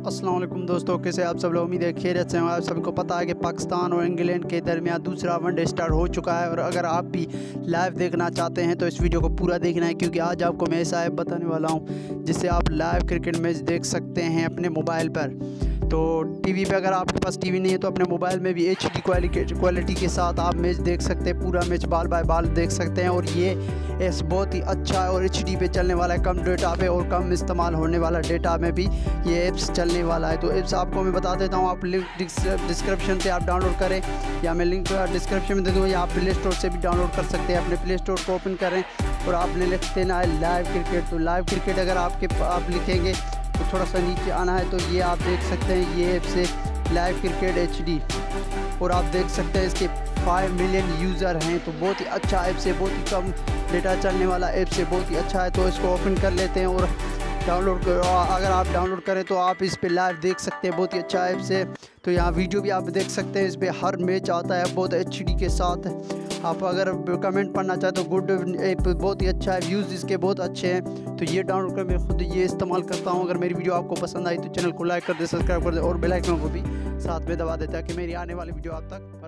अस्सलाम वालेकुम दोस्तों, कैसे आप सब लोग? उम्मीद है खैरियत से हैं। आप सभी को पता है कि पाकिस्तान और इंग्लैंड के दरमियान दूसरा वनडे स्टार्ट हो चुका है और अगर आप भी लाइव देखना चाहते हैं तो इस वीडियो को पूरा देखना है, क्योंकि आज आपको मैं ऐसा ऐप बताने वाला हूं जिससे आप लाइव क्रिकेट मैच देख सकते हैं अपने मोबाइल पर। तो टीवी पे अगर आपके पास टीवी नहीं है तो अपने मोबाइल में भी HD क्वालिटी के साथ आप मैच देख सकते हैं, पूरा मैच बाल बाय बाल देख सकते हैं। और ये ऐप बहुत ही अच्छा है और HD पे चलने वाला है, कम डेटा पे और कम इस्तेमाल होने वाला डेटा में भी ये ऐप्स चलने वाला है। तो ऐप्स आपको मैं बता देता हूँ, आप लिंक डिस्क्रिप्शन से आप डाउनलोड करें या मैं लिंक डिस्क्रिप्शन में दे दूँगा, या आप प्ले स्टोर से भी डाउनलोड कर सकते हैं। अपने प्ले स्टोर को ओपन करें और आपने लिख देना है लाइव क्रिकेट। तो लाइव क्रिकेट अगर आप लिखेंगे तो थोड़ा सा नीचे आना है तो ये आप देख सकते हैं, ये ऐप से लाइव क्रिकेट HD और आप देख सकते हैं इसके 5 मिलियन यूज़र हैं। तो बहुत ही अच्छा ऐप से, बहुत ही कम डेटा चलने वाला ऐप से बहुत ही अच्छा है। तो इसको ओपन कर लेते हैं और डाउनलोड कर, अगर आप डाउनलोड करें तो आप इस पे लाइव देख सकते हैं, बहुत ही अच्छा ऐप से। तो यहाँ वीडियो भी आप देख सकते हैं, इस पर हर मैच आता है बहुत HD के साथ। आप अगर कमेंट पढ़ना चाहें तो गुड ऐप बहुत ही अच्छा है, व्यूज़ इसके बहुत अच्छे हैं। तो ये डाउनलोड कर मैं खुद ये इस्तेमाल करता हूँ। अगर मेरी वीडियो आपको पसंद आई तो चैनल को लाइक कर दे, सब्सक्राइब कर दे और बेल आइकन को भी साथ में दबा देता है कि मेरी आने वाली वीडियो आप तक